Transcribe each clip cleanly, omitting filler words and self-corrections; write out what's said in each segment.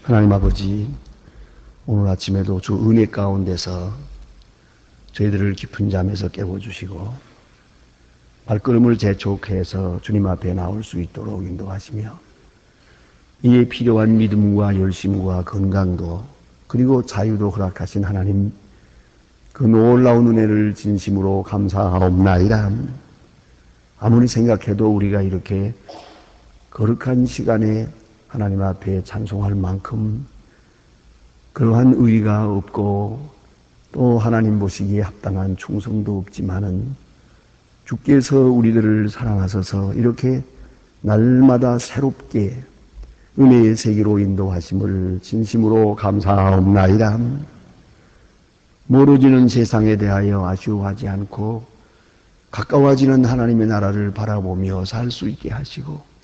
하나님 아버지, 오늘 아침에도 주 은혜 가운데서 저희들을 깊은 잠에서 깨워주시고 발걸음을 재촉해서 주님 앞에 나올 수 있도록 인도하시며 이에 필요한 믿음과 열심과 건강도 그리고 자유도 허락하신 하나님, 그 놀라운 은혜를 진심으로 감사하옵나이다. 아무리 생각해도 우리가 이렇게 거룩한 시간에 하나님 앞에 찬송할 만큼 그러한 의의가 없고 또 하나님 보시기에 합당한 충성도 없지만은 주께서 우리들을 사랑하셔서 이렇게 날마다 새롭게 은혜의 세계로 인도하심을 진심으로 감사하옵나이다. 멀어지는 세상에 대하여 아쉬워하지 않고 가까워지는 하나님의 나라를 바라보며 살 수 있게 하시고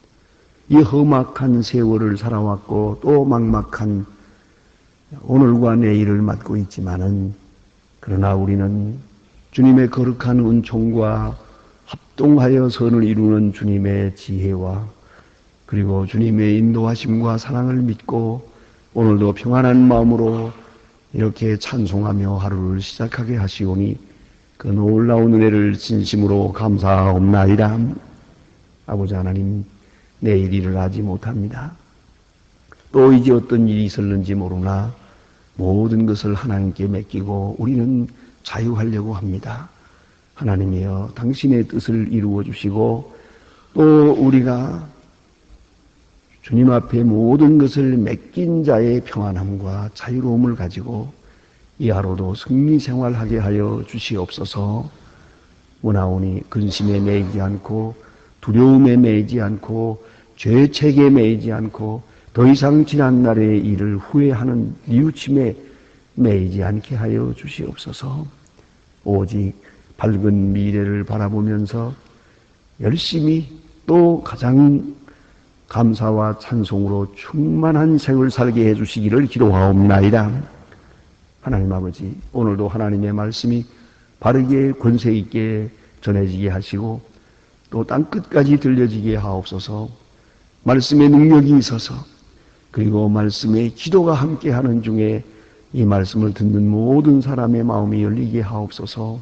이 험악한 세월을 살아왔고 또 막막한 오늘과 내일을 맞고 있지만은 그러나 우리는 주님의 거룩한 은총과 합동하여 선을 이루는 주님의 지혜와 그리고 주님의 인도하심과 사랑을 믿고 오늘도 평안한 마음으로 이렇게 찬송하며 하루를 시작하게 하시오니 그 놀라운 은혜를 진심으로 감사하옵나이다. 아버지 하나님, 내일 일을 하지 못합니다. 또 이제 어떤 일이 있었는지 모르나 모든 것을 하나님께 맡기고 우리는 자유하려고 합니다. 하나님이여, 당신의 뜻을 이루어 주시고 또 우리가 주님 앞에 모든 것을 맡긴 자의 평안함과 자유로움을 가지고 이 하루도 승리 생활하게 하여 주시옵소서. 원하오니 근심에 매이지 않고 두려움에 매이지 않고 죄책에 매이지 않고 더 이상 지난날의 일을 후회하는 뉘우침에 매이지 않게 하여 주시옵소서. 오직 밝은 미래를 바라보면서 열심히 또 가장 감사와 찬송으로 충만한 생을 살게 해주시기를 기도하옵나이다. 하나님 아버지, 오늘도 하나님의 말씀이 바르게 권세 있게 전해지게 하시고 또 땅끝까지 들려지게 하옵소서. 말씀의 능력이 있어서 그리고 말씀의 기도가 함께하는 중에 이 말씀을 듣는 모든 사람의 마음이 열리게 하옵소서.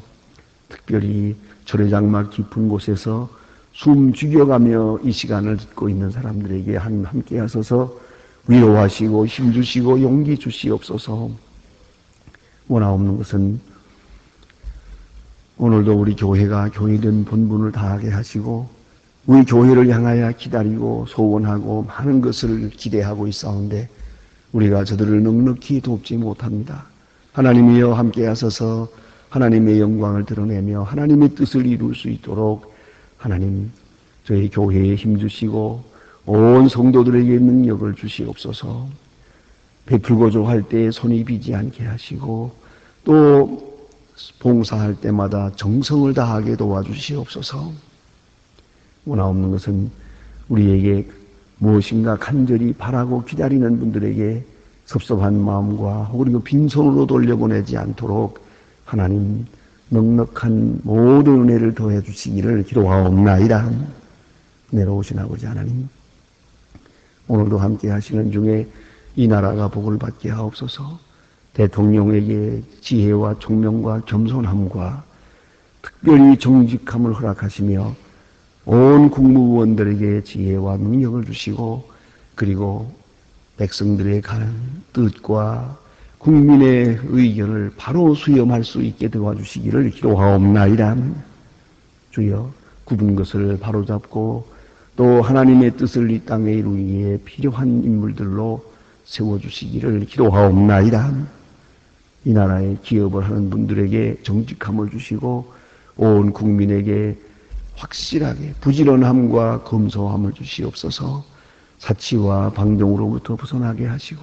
특별히 절회장막 깊은 곳에서 숨 죽여가며 이 시간을 듣고 있는 사람들에게 함께 하소서. 위로하시고 힘주시고 용기 주시옵소서. 원하옵는 것은 오늘도 우리 교회가 교회된 본분을 다하게 하시고 우리 교회를 향하여 기다리고 소원하고 많은 것을 기대하고 있사온데 우리가 저들을 넉넉히 돕지 못합니다. 하나님이여 함께 하셔서 하나님의 영광을 드러내며 하나님의 뜻을 이룰 수 있도록 하나님 저희 교회에 힘주시고 온 성도들에게 능력을 주시옵소서. 베풀고자 할 때 손이 비지 않게 하시고 또 봉사할 때마다 정성을 다하게 도와주시옵소서. 원하옵는 것은 우리에게 무엇인가 간절히 바라고 기다리는 분들에게 섭섭한 마음과 그리고 빈손으로 돌려보내지 않도록 하나님 넉넉한 모든 은혜를 더해 주시기를 기도하옵나이다. 내려오신 아버지 하나님, 오늘도 함께 하시는 중에 이 나라가 복을 받게 하옵소서. 대통령에게 지혜와 총명과 겸손함과 특별히 정직함을 허락하시며 온 국무위원들에게 지혜와 능력을 주시고 그리고 백성들의 가는 뜻과 국민의 의견을 바로 수렴할 수 있게 도와주시기를 기도하옵나이다. 주여, 굽은 것을 바로잡고 또 하나님의 뜻을 이 땅에 이루기 위해 필요한 인물들로 세워주시기를 기도하옵나이다. 이 나라에 기업을 하는 분들에게 정직함을 주시고 온 국민에게 확실하게 부지런함과 검소함을 주시옵소서. 사치와 방종으로부터 벗어나게 하시고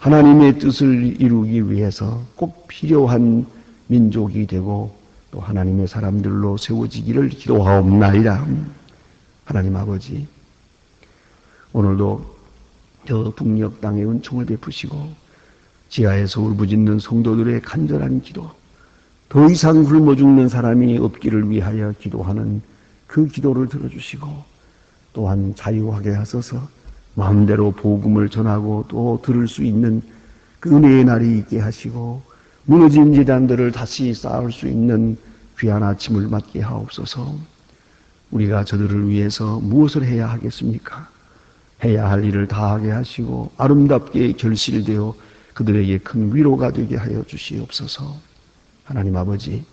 하나님의 뜻을 이루기 위해서 꼭 필요한 민족이 되고 또 하나님의 사람들로 세워지기를 기도하옵나이다. 하나님 아버지, 오늘도 저 북녘 땅에 은총을 베푸시고 지하에서 울부짖는 성도들의 간절한 기도, 더 이상 굶어 죽는 사람이 없기를 위하여 기도하는 그 기도를 들어주시고 또한 자유하게 하소서. 마음대로 복음을 전하고 또 들을 수 있는 그 은혜의 날이 있게 하시고 무너진 재단들을 다시 쌓을 수 있는 귀한 아침을 맞게 하옵소서. 우리가 저들을 위해서 무엇을 해야 하겠습니까? 해야 할 일을 다하게 하시고 아름답게 결실되어 그들에게 큰 위로가 되게 하여 주시옵소서. 하나님 아버지,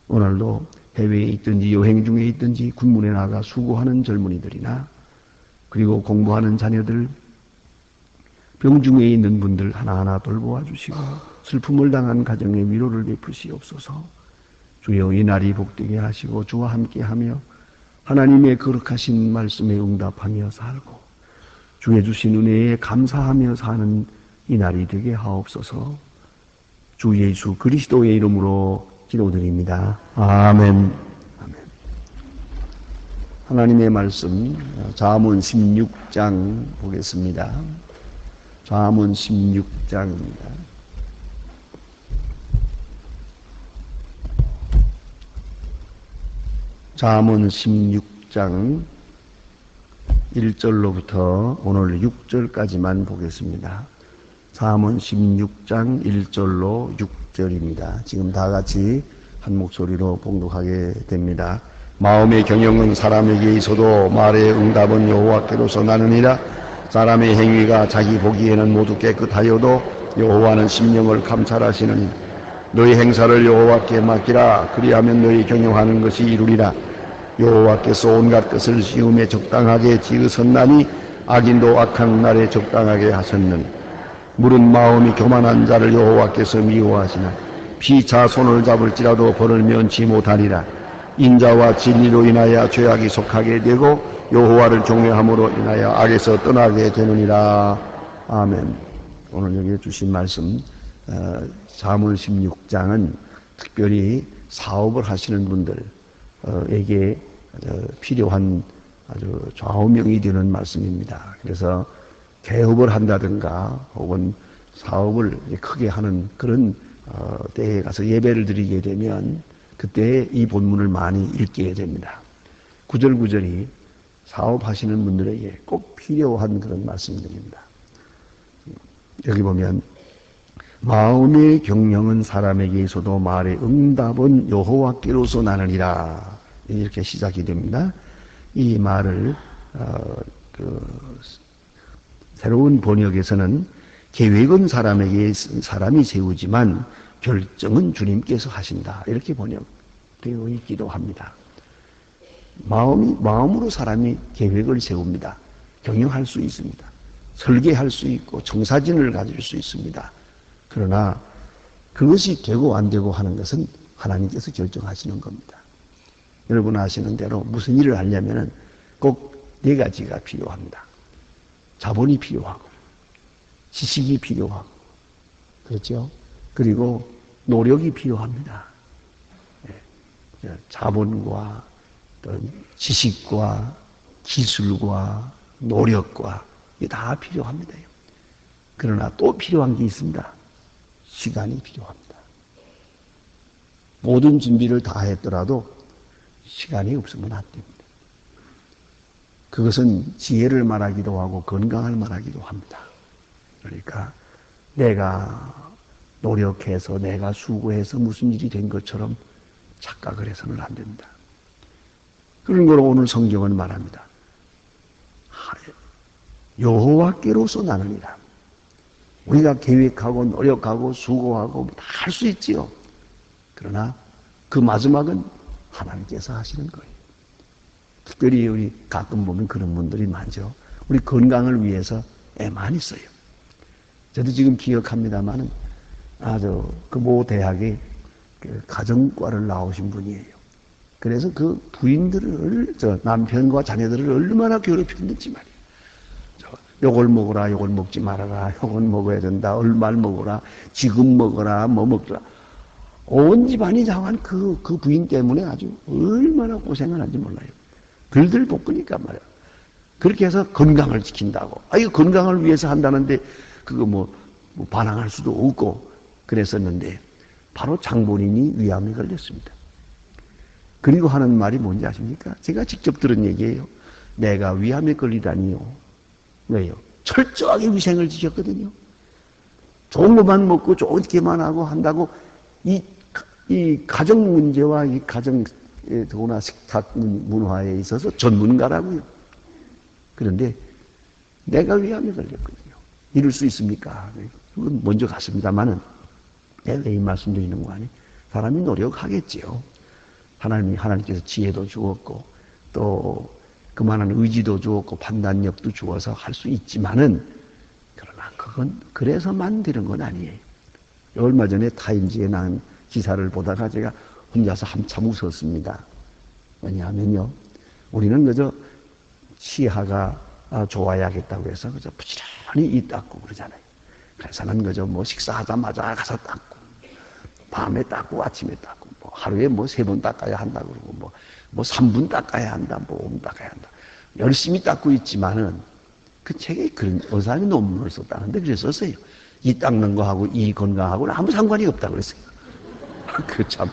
오늘도 해외에 있든지 여행 중에 있든지 군문에 나가 수고하는 젊은이들이나 그리고 공부하는 자녀들, 병중에 있는 분들 하나하나 돌보아 주시고 슬픔을 당한 가정에 위로를 베푸시옵소서. 주여 이 날이 복되게 하시고 주와 함께하며 하나님의 거룩하신 말씀에 응답하며 살고 주의 주신 은혜에 감사하며 사는 이 날이 되게 하옵소서. 주 예수 그리스도의 이름으로 기도드립니다. 아멘. 아멘. 하나님의 말씀 잠언 16장 보겠습니다. 잠언 16장입니다. 잠언 16장 1절로부터 오늘 6절까지만 보겠습니다. 잠언 16장 1절로 6절입니다. 지금 다 같이 한 목소리로 봉독하게 됩니다. 마음의 경영은 사람에게 있어도 말의 응답은 여호와께로서 나느니라. 사람의 행위가 자기 보기에는 모두 깨끗하여도 여호와는 심령을 감찰하시느니 너희 행사를 여호와께 맡기라. 그리하면 너희 경영하는 것이 이루리라. 여호와께서 온갖 것을 시험에 적당하게 지으셨나니 악인도 악한 날에 적당하게 하셨느니 물은 마음이 교만한 자를 여호와께서 미워하시나 피차 손을 잡을지라도 벌을 면치 못하리라. 인자와 진리로 인하여 죄악이 속하게 되고 여호와를 경외함으로 인하여 악에서 떠나게 되느니라. 아멘. 오늘 여기에 주신 말씀 잠언 16장은 특별히 사업을 하시는 분들에게 필요한 아주 좌우명이 되는 말씀입니다. 그래서 개업을 한다든가 혹은 사업을 크게 하는 그런 때에 가서 예배를 드리게 되면 그때 이 본문을 많이 읽게 됩니다. 구절구절이 사업하시는 분들에게 꼭 필요한 그런 말씀들입니다. 여기 보면 마음의 경영은 사람에게 있어도 말의 응답은 여호와께로서 나느니라. 이렇게 시작이 됩니다. 이 말을 새로운 번역에서는 계획은 사람이 세우지만 결정은 주님께서 하신다. 이렇게 번역되어 있기도 합니다. 마음으로 사람이 계획을 세웁니다. 경영할 수 있습니다. 설계할 수 있고 청사진을 가질 수 있습니다. 그러나 그것이 되고 안 되고 하는 것은 하나님께서 결정하시는 겁니다. 여러분 아시는 대로 무슨 일을 하려면 꼭 네 가지가 필요합니다. 자본이 필요하고 지식이 필요하고 그렇죠? 그리고 노력이 필요합니다. 자본과 지식과 기술과 노력과 이게 다 필요합니다. 그러나 또 필요한 게 있습니다. 시간이 필요합니다. 모든 준비를 다 했더라도 시간이 없으면 안 됩니다. 그것은 지혜를 말하기도 하고 건강을 말하기도 합니다. 그러니까 내가 노력해서 내가 수고해서 무슨 일이 된 것처럼 착각을 해서는 안 됩니다. 그런 걸로 오늘 성경은 말합니다. 여호와께로서 나느니라. 우리가 계획하고 노력하고 수고하고 다 할 수 있지요. 그러나 그 마지막은 하나님께서 하시는 거예요. 특별히 우리 가끔 보면 그런 분들이 많죠. 우리 건강을 위해서 애 많이 써요. 저도 지금 기억합니다만은 그 모 대학의 가정과를 나오신 분이에요. 그래서 그 부인들을 남편과 자녀들을 얼마나 괴롭혔는지 말이에요. 요걸 먹어라, 요걸 먹지 말아라, 요걸 먹어야 된다, 얼마를 먹어라, 지금 먹어라, 뭐 먹더라. 온 집안이 장한 그 부인 때문에 아주 얼마나 고생을 하는지 몰라요. 들들 볶으니까 말이야. 그렇게 해서 건강을 지킨다고. 이거 건강을 위해서 한다는데 그거 뭐 반항할 수도 없고 그랬었는데 바로 장본인이 위암에 걸렸습니다. 그리고 하는 말이 뭔지 아십니까? 제가 직접 들은 얘기예요. 내가 위암에 걸리다니요. 왜요? 철저하게 위생을 지켰거든요. 좋은 것만 먹고 좋은 게만 하고 한다고 이 가정 문제와 이 가정 더구나 식탁 문화에 있어서 전문가라고요. 그런데 내가 위암에 걸렸거든요. 이럴 수 있습니까? 그건 먼저 갔습니다만은 내가 이 말씀드리는 거 아니? 사람이 노력하겠지요. 하나님께서 지혜도 주었고 또 그만한 의지도 주었고 판단력도 주어서 할 수 있지만은 그러나 그건 그래서만 되는 건 아니에요. 얼마 전에 타임지에 나온 기사를 보다가 제가 혼자서 한참 웃었습니다. 왜냐하면요, 우리는 그저 치아가 좋아야겠다고 해서 그저 부지런히 이 닦고 그러잖아요. 그래서는 그저 뭐 식사하자마자 가서 닦고, 밤에 닦고, 아침에 닦고, 뭐 하루에 뭐 3번 닦아야 한다 그러고, 뭐 3분 닦아야 한다, 뭐 5분 닦아야 한다. 열심히 닦고 있지만은 그 책에 그런 어사람이 논문을 썼다는데 그랬었어요. 이 닦는 거하고 이 건강하고는 아무 상관이 없다 그랬어요. 그 참,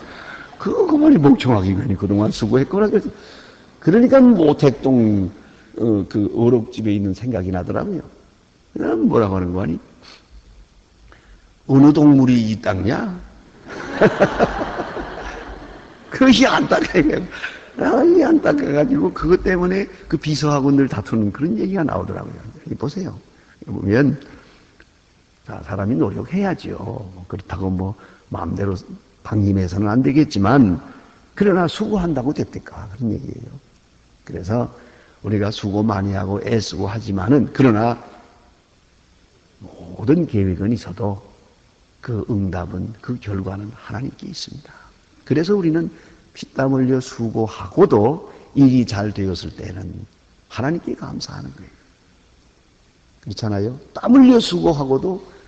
그만이 멍청하게 그동안 수고했구나. 그러니까 모택동 그 어록집에 있는 생각이 나더라고요. 그럼 뭐라고 하는 거 아니? 어느 동물이 이 닦냐? 그것이 안 닦아요. 안 닦아가지고 그것 때문에 그 비서하고 늘 다투는 그런 얘기가 나오더라고요. 보세요. 보면 사람이 노력해야죠. 그렇다고 뭐 마음대로 방임해서는 안 되겠지만 그러나 수고한다고 됩니까? 그런 얘기예요. 그래서 우리가 수고 많이 하고 애쓰고 하지만은 그러나 모든 계획은 있어도 그 응답은 그 결과는 하나님께 있습니다. 그래서 우리는 피땀 흘려 수고하고도 일이 잘 되었을 때는 하나님께 감사하는 거예요. 그렇잖아요? 땀 흘려 수고하고도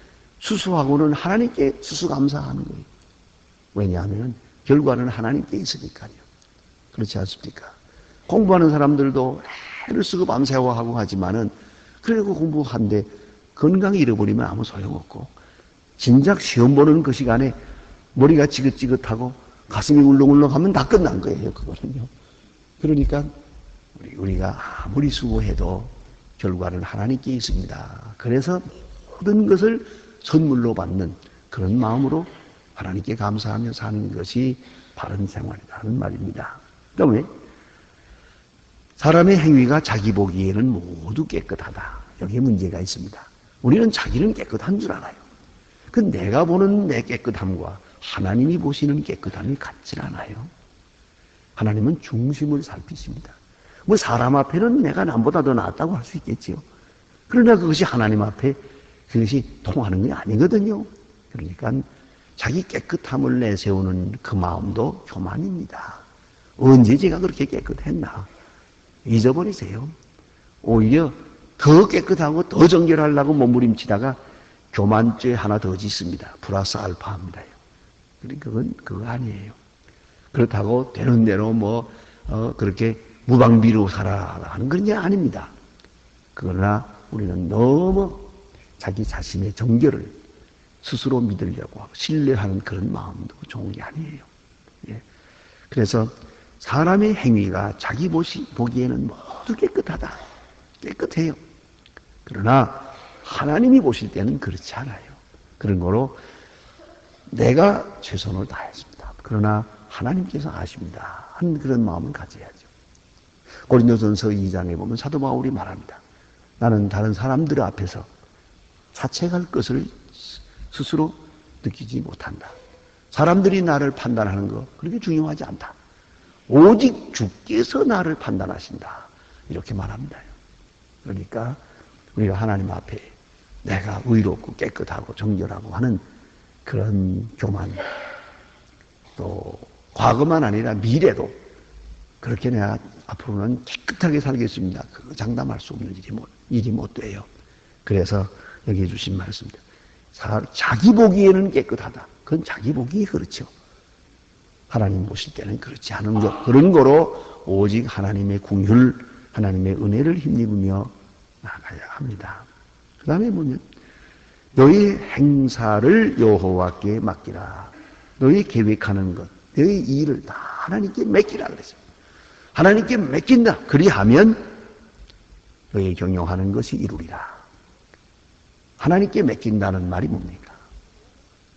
수수하고는 하나님께 수수감사하는 거예요. 왜냐하면 결과는 하나님께 있으니까요. 그렇지 않습니까? 공부하는 사람들도 애를 쓰고 밤새워하고 하지만은 그리고 공부한데 건강 잃어버리면 아무 소용없고 진작 시험 보는 그 시간에 머리가 지긋지긋하고 가슴이 울렁울렁하면 다 끝난 거예요. 그거는요. 그러니까 우리가 아무리 수고해도 결과는 하나님께 있습니다. 그래서 모든 것을 선물로 받는 그런 마음으로 하나님께 감사하며 사는 것이 바른 생활이라는 말입니다. 그다음에 사람의 행위가 자기 보기에는 모두 깨끗하다. 여기에 문제가 있습니다. 우리는 자기는 깨끗한 줄 알아요. 그 내가 보는 내 깨끗함과 하나님이 보시는 깨끗함이 같질 않아요. 하나님은 중심을 살피십니다. 뭐 사람 앞에는 내가 남보다 더 낫다고 할 수 있겠지요. 그러나 그것이 하나님 앞에 그것이 통하는 게 아니거든요. 그러니까 자기 깨끗함을 내세우는 그 마음도 교만입니다. 언제 제가 그렇게 깨끗했나? 잊어버리세요. 오히려 더 깨끗하고 더 정결하려고 몸부림치다가 교만죄 하나 더 짓습니다. 플러스 알파입니다. 그러니까 그거 아니에요. 그렇다고 되는 대로 그렇게 무방비로 살아가는 그런 게 아닙니다. 그러나 우리는 너무 자기 자신의 정결을 스스로 믿으려고 하고 신뢰하는 그런 마음도 좋은 게 아니에요. 예. 그래서 사람의 행위가 자기 보기에는 모두 깨끗하다. 깨끗해요. 그러나 하나님이 보실 때는 그렇지 않아요. 그런 거로 내가 최선을 다했습니다. 그러나 하나님께서 아십니다. 하는 그런 마음을 가져야죠. 고린도전서 2장에 보면 사도 바울이 말합니다. 나는 다른 사람들 앞에서 자책할 것을 스스로 느끼지 못한다. 사람들이 나를 판단하는 거 그렇게 중요하지 않다. 오직 주께서 나를 판단하신다. 이렇게 말합니다. 그러니까 우리가 하나님 앞에 내가 의롭고 깨끗하고 정결하고 하는 그런 교만, 또 과거만 아니라 미래도 그렇게 내가 앞으로는 깨끗하게 살겠습니다. 그거 장담할 수 없는 일이 못 돼요. 그래서 여기 주신 말씀입니다. 자기 보기에는 깨끗하다. 그건 자기 보기에 그렇죠. 하나님 보실 때는 그렇지 않은 것. 그런 거로 오직 하나님의 긍휼, 하나님의 은혜를 힘입으며 나가야 합니다. 그 다음에 보면 너희 행사를 여호와께 맡기라. 너희 계획하는 것, 너희 일을 다 하나님께 맡기라 그랬어요. 하나님께 맡긴다. 그리하면 너희 경영하는 것이 이루리라. 하나님께 맡긴다는 말이 뭡니까?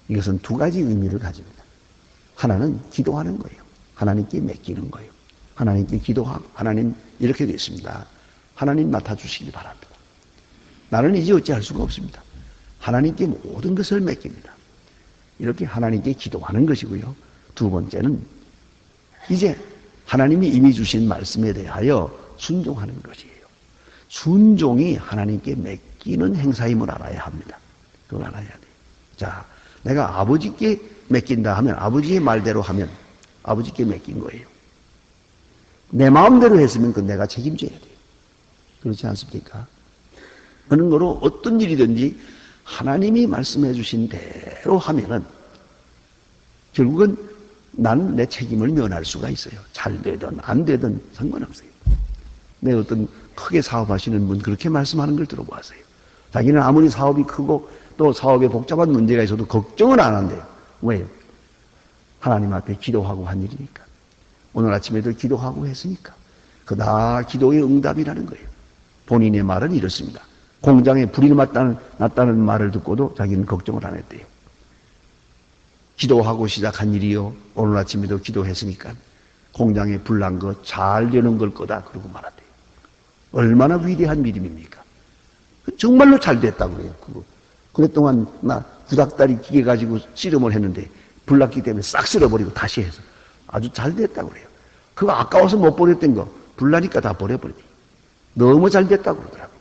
이것은 두 가지 의미를 가집니다. 하나는 기도하는 거예요. 하나님께 맡기는 거예요. 하나님께 기도하고, 하나님 이렇게 됐습니다. 하나님 맡아주시기 바랍니다. 나는 이제 어찌할 수가 없습니다. 하나님께 모든 것을 맡깁니다. 이렇게 하나님께 기도하는 것이고요. 두 번째는 이제 하나님이 이미 주신 말씀에 대하여 순종하는 것이에요. 순종이 하나님께 맡기는 행사임을 알아야 합니다. 그걸 알아야 돼요. 자, 내가 아버지께 맡긴다 하면, 아버지의 말대로 하면 아버지께 맡긴 거예요. 내 마음대로 했으면 그건 내가 책임져야 돼요. 그렇지 않습니까? 그런 거로 어떤 일이든지 하나님이 말씀해 주신 대로 하면은 결국은 나는 내 책임을 면할 수가 있어요. 잘 되든 안 되든 상관없어요. 내 어떤 크게 사업하시는 분 그렇게 말씀하는 걸 들어보았어요. 자기는 아무리 사업이 크고 또 사업에 복잡한 문제가 있어도 걱정은 안 한대요. 왜요? 하나님 앞에 기도하고 한 일이니까. 오늘 아침에도 기도하고 했으니까. 그 다 기도의 응답이라는 거예요. 본인의 말은 이렇습니다. 공장에 불이 났다는 말을 듣고도 자기는 걱정을 안 했대요. 기도하고 시작한 일이요. 오늘 아침에도 기도했으니까 공장에 불 난 거 잘 되는 걸 거다. 그러고 말았대요. 얼마나 위대한 믿음입니까? 정말로 잘 됐다고 그래요. 그랬동안 나 구닥다리 기계 가지고 씨름을 했는데 불났기 때문에 싹 쓸어버리고 다시 해서 아주 잘 됐다고 그래요. 그거 아까워서 못 버렸던 거 불나니까 다 버려버리지. 너무 잘 됐다고 그러더라고요.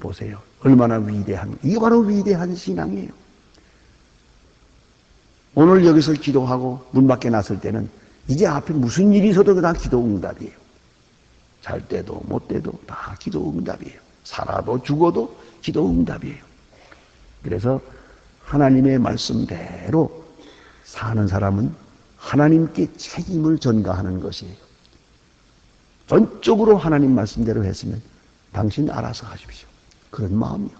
보세요. 얼마나 위대한, 이게 바로 위대한 신앙이에요. 오늘 여기서 기도하고 문 밖에 나설 때는 이제 앞에 무슨 일이 있어도 다 기도 응답이에요. 잘 때도 못 때도 다 기도 응답이에요. 살아도 죽어도 기도 응답이에요. 그래서 하나님의 말씀대로 사는 사람은 하나님께 책임을 전가하는 것이에요. 전적으로 하나님 말씀대로 했으면 당신 알아서 하십시오. 그런 마음이요.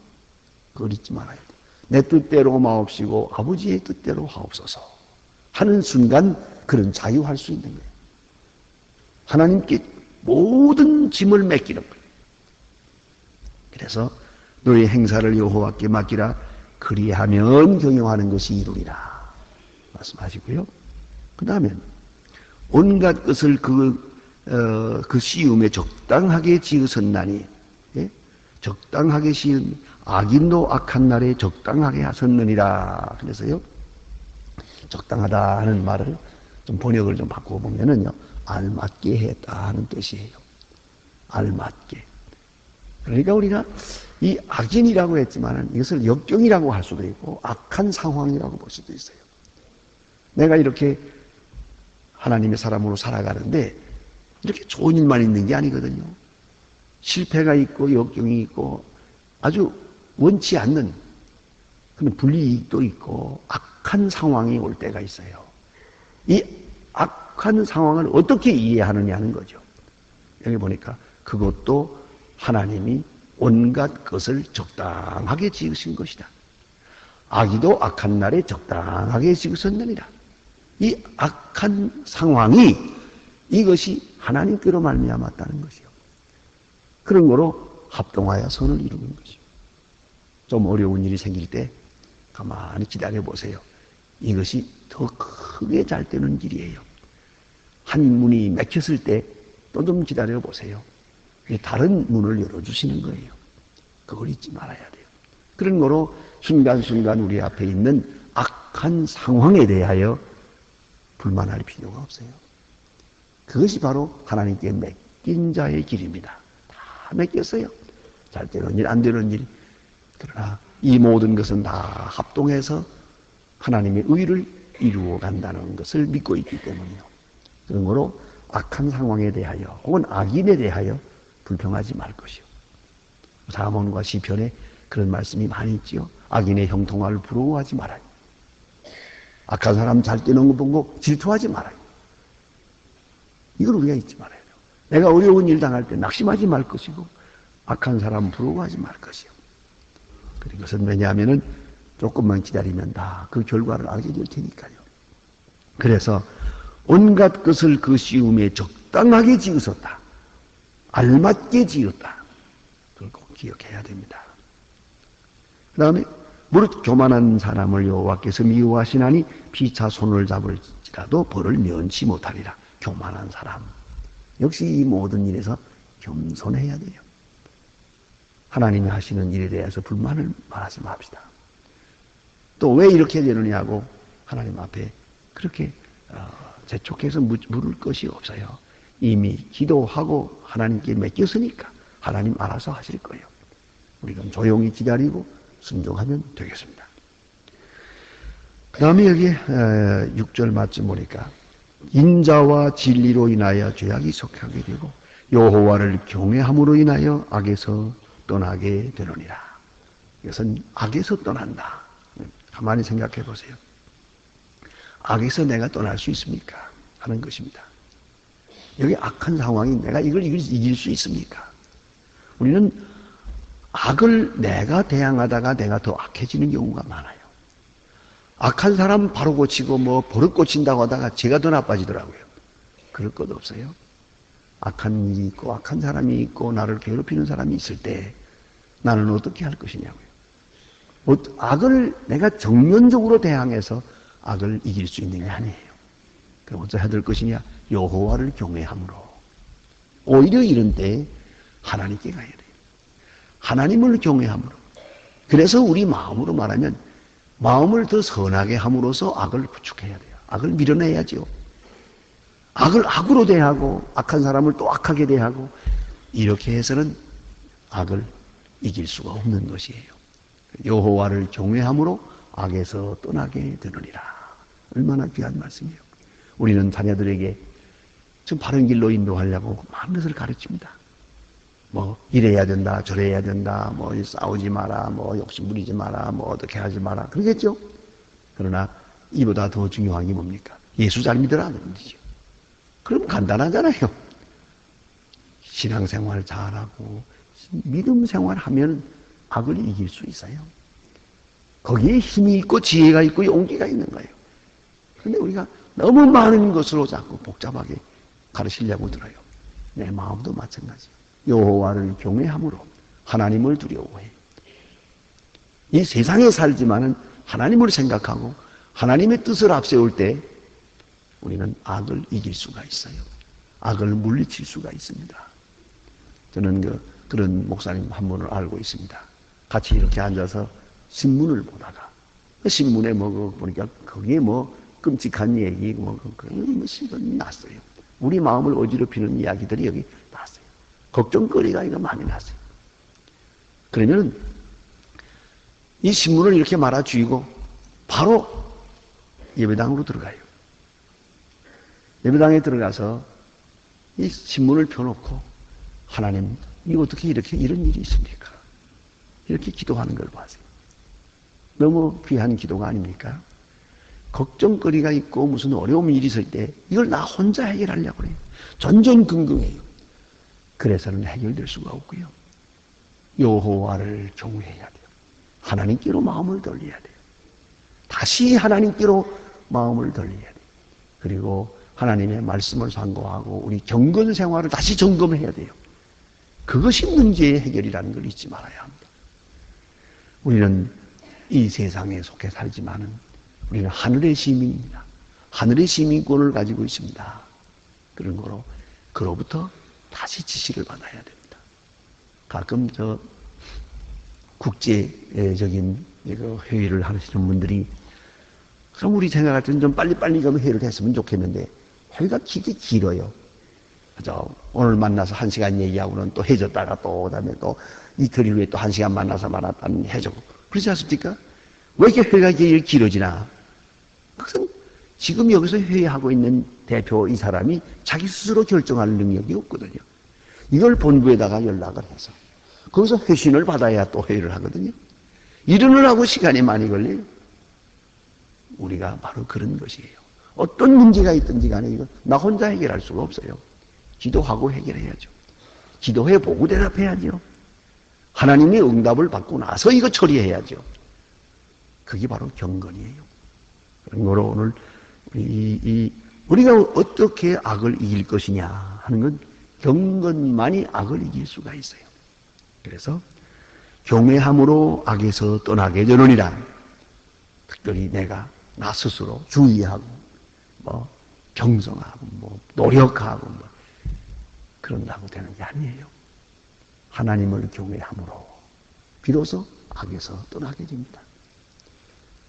그걸 잊지 말아야 돼요. 내 뜻대로 마옵시고 아버지의 뜻대로 하옵소서 하는 순간 그런 자유할 수 있는 거예요. 하나님께 모든 짐을 맡기는 거예요. 그래서 너의 행사를 여호와께 맡기라. 그리하면 경영하는 것이 이루리라 말씀하시고요. 그 다음에 온갖 것을 그 시음에 적당하게 지으셨나니, 예? 적당하게 지은 악인도 악한 날에 적당하게 하셨느니라. 그래서요, 적당하다 하는 말을 좀 번역을 좀 바꿔보면은요, 알맞게 했다 하는 뜻이에요. 알맞게. 그러니까 우리가 이 악인이라고 했지만은 이것을 역경이라고 할 수도 있고 악한 상황이라고 볼 수도 있어요. 내가 이렇게 하나님의 사람으로 살아가는데 이렇게 좋은 일만 있는 게 아니거든요. 실패가 있고 역경이 있고 아주 원치 않는 그런 불이익도 있고 악한 상황이 올 때가 있어요. 이 악한 상황을 어떻게 이해하느냐는 거죠. 여기 보니까 그것도 하나님이 온갖 것을 적당하게 지으신 것이다. 악이도 악한 날에 적당하게 지으셨느니라. 이 악한 상황이 이것이 하나님께로 말미암았다는 것이요. 그런 거로 합동하여 선을 이루는 것이요. 좀 어려운 일이 생길 때 가만히 기다려 보세요. 이것이 더 크게 잘 되는 길이에요. 한 문이 막혔을 때 또 좀 기다려 보세요. 다른 문을 열어주시는 거예요. 그걸 잊지 말아야 돼요. 그런 거로 순간순간 우리 앞에 있는 악한 상황에 대하여 불만할 필요가 없어요. 그것이 바로 하나님께 맡긴 자의 길입니다. 다 맡겼어요. 잘 되는 일, 안 되는 일. 그러나 이 모든 것은 다 합동해서 하나님의 의를 이루어 간다는 것을 믿고 있기 때문이요. 그런 거로 악한 상황에 대하여 혹은 악인에 대하여 불평하지 말 것이요. 사몬과 시편에 그런 말씀이 많이 있지요. 악인의 형통함을 부러워하지 말아요. 악한 사람 잘 되는 거 보고 질투하지 말아요. 이걸 우리가 잊지 말아야 돼요. 내가 어려운 일 당할 때 낙심하지 말 것이고 악한 사람 부러워하지 말 것이요. 그것은 왜냐하면은 조금만 기다리면 다 그 결과를 알게 될 테니까요. 그래서 온갖 것을 그 시음에 적당하게 지으셨다. 알맞게 지었다. 기억해야 됩니다. 그 다음에 무릇 교만한 사람을 여호와께서 미워하시나니 피차 손을 잡을지라도 벌을 면치 못하리라. 교만한 사람. 역시 이 모든 일에서 겸손해야 돼요. 하나님이 하시는 일에 대해서 불만을 말하지 맙시다. 또 왜 이렇게 되느냐고 하나님 앞에 그렇게 재촉해서 물을 것이 없어요. 이미 기도하고 하나님께 맡겼으니까 하나님 알아서 하실 거예요. 우리가 조용히 기다리고 순종하면 되겠습니다. 그 다음에 여기 6절 말씀 보니까 인자와 진리로 인하여 죄악이 속하게 되고 여호와를 경외함으로 인하여 악에서 떠나게 되느니라. 이것은 악에서 떠난다. 가만히 생각해 보세요. 악에서 내가 떠날 수 있습니까? 하는 것입니다. 여기 악한 상황이 내가 이걸 이길 수 있습니까? 우리는 악을 내가 대항하다가 내가 더 악해지는 경우가 많아요. 악한 사람 바로 고치고 뭐 버릇 고친다고 하다가 제가 더 나빠지더라고요. 그럴 것 없어요. 악한 일이 있고 악한 사람이 있고 나를 괴롭히는 사람이 있을 때 나는 어떻게 할 것이냐고요. 악을 내가 정면적으로 대항해서 악을 이길 수 있는 게 아니에요. 그럼 어떻게 해야 될 것이냐? 여호와를 경외함으로. 오히려 이런 때에 하나님께 가야 돼요. 하나님을 경외함으로. 그래서 우리 마음으로 말하면 마음을 더 선하게 함으로써 악을 구축해야 돼요. 악을 밀어내야죠. 악을 악으로 대하고 악한 사람을 또 악하게 대하고 이렇게 해서는 악을 이길 수가 없는 것이에요. 여호와를 경외함으로 악에서 떠나게 되느니라. 얼마나 귀한 말씀이에요. 우리는 자녀들에게 좀 바른 길로 인도하려고 많은 것을 가르칩니다. 뭐 이래야 된다, 저래야 된다, 뭐 싸우지 마라, 뭐 욕심 부리지 마라, 뭐 어떻게 하지 마라 그러겠죠. 그러나 이보다 더 중요한 게 뭡니까? 예수 잘 믿어라 그런 거죠. 그럼 간단하잖아요. 신앙생활 잘하고 믿음 생활하면 악을 이길 수 있어요. 거기에 힘이 있고 지혜가 있고 용기가 있는 거예요. 그런데 우리가 너무 많은 것으로 자꾸 복잡하게 가르치려고 들어요. 내 마음도 마찬가지예요. 여호와를 경외함으로 하나님을 두려워해. 이 세상에 살지만은 하나님을 생각하고 하나님의 뜻을 앞세울 때 우리는 악을 이길 수가 있어요. 악을 물리칠 수가 있습니다. 저는 그런 목사님 한 분을 알고 있습니다. 같이 이렇게 앉아서 신문을 보다가 그 신문에 보니까 거기에 끔찍한 얘기 신문이 났어요. 우리 마음을 어지럽히는 이야기들이 여기 났어요. 걱정거리가 이거 많이 났어요. 그러면 이 신문을 이렇게 말아주이고 바로 예배당으로 들어가요. 예배당에 들어가서 이 신문을 펴놓고 하나님, 이거 어떻게 이런 일이 있습니까? 이렇게 기도하는 걸 봤어요. 너무 귀한 기도가 아닙니까? 걱정거리가 있고 무슨 어려운 일이 있을 때 이걸 나 혼자 해결하려고 해요. 전전긍긍해요. 그래서는 해결될 수가 없고요. 여호와를 경외해야 돼요. 하나님께로 마음을 돌려야 돼요. 다시 하나님께로 마음을 돌려야 돼요. 그리고 하나님의 말씀을 상고하고 우리 경건 생활을 다시 점검해야 돼요. 그것이 문제의 해결이라는 걸 잊지 말아야 합니다. 우리는 이 세상에 속해 살지만은 우리는 하늘의 시민입니다. 하늘의 시민권을 가지고 있습니다. 그런 거로 그로부터 다시 지시를 받아야 됩니다. 가끔 국제적인 회의를 하시는 분들이 그럼 우리 생각할 때는 좀 빨리빨리 좀 회의를 했으면 좋겠는데 회의가 되게 길어요. 오늘 만나서 1시간 얘기하고는 또 헤어졌다가 또 그다음에 또 이틀 후에 또 1시간 만나서 말았다는 해주고 그렇지 않습니까? 왜 이렇게 회의가 길어지나? 그것은 지금 여기서 회의하고 있는 대표 이 사람이 자기 스스로 결정할 능력이 없거든요. 이걸 본부에다가 연락을 해서 거기서 회신을 받아야 또 회의를 하거든요. 이러느라고 시간이 많이 걸려요. 우리가 바로 그런 것이에요. 어떤 문제가 있든지 간에 이거 나 혼자 해결할 수가 없어요. 기도하고 해결해야죠. 기도해 보고 대답해야죠. 하나님의 응답을 받고 나서 이거 처리해야죠. 그게 바로 경건이에요. 그런 거로 오늘 우리가 어떻게 악을 이길 것이냐 하는 건 경건만이 악을 이길 수가 있어요. 그래서 경외함으로 악에서 떠나게 되느니라. 특별히 내가 나 스스로 주의하고 경성하고 노력하고 그런다고 되는 게 아니에요. 하나님을 경외함으로 비로소 악에서 떠나게 됩니다.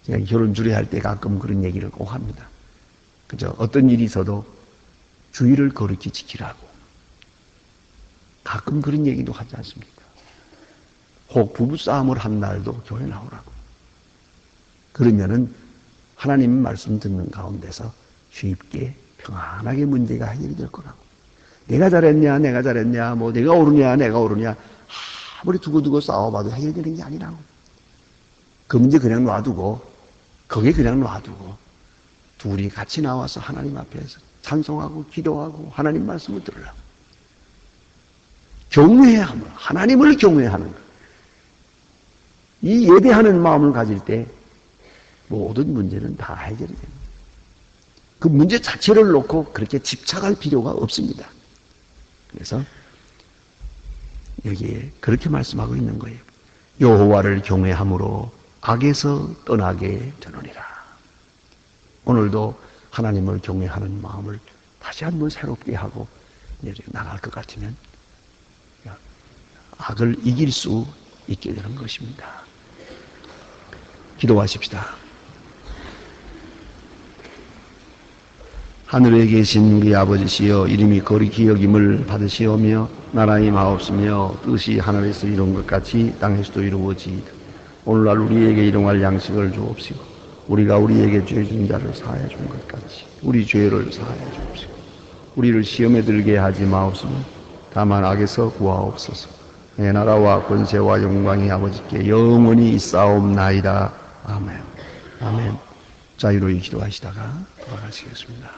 제가 결혼 주례할 때 가끔 그런 얘기를 꼭 합니다. 그저 어떤 일이 있어도 주의를 거룩히 지키라고. 가끔 그런 얘기도 하지 않습니까? 혹 부부싸움을 한 날도 교회 나오라고. 그러면은 하나님 말씀 듣는 가운데서 쉽게 평안하게 문제가 해결이 될 거라고. 내가 잘했냐, 내가 옳으냐, 아무리 두고두고 싸워봐도 해결되는 게 아니라고. 그 문제 그냥 놔두고, 거기에 그냥 놔두고, 둘이 같이 나와서 하나님 앞에서 찬송하고 기도하고 하나님 말씀을 들으라고. 경외함으로, 하나님을 경외하는 것. 이 예배하는 마음을 가질 때 모든 문제는 다 해결이 됩니다. 그 문제 자체를 놓고 그렇게 집착할 필요가 없습니다. 그래서 여기에 그렇게 말씀하고 있는 거예요. 여호와를 경외함으로 악에서 떠나게 되느니라. 오늘도 하나님을 경외하는 마음을 다시 한번 새롭게 하고 나갈 것 같으면 악을 이길 수 있게 되는 것입니다. 기도하십시다. 하늘에 계신 우리 아버지시여, 이름이 거룩히 여김을 받으시오며 나라의 마옵시며 뜻이 하늘에서 이룬 것 같이 땅에서도 이루어지이다. 오늘날 우리에게 일용할 양식을 주옵시고 우리가 우리에게 죄 진 자를 사하여 준 것 같이 우리 죄를 사하여 주옵시고 우리를 시험에 들게 하지 마옵시며 다만 악에서 구하옵소서. 내 나라와 권세와 영광이 아버지께 영원히 있사옵나이다. 아멘. 아멘. 자유로이 기도하시다가 돌아가시겠습니다.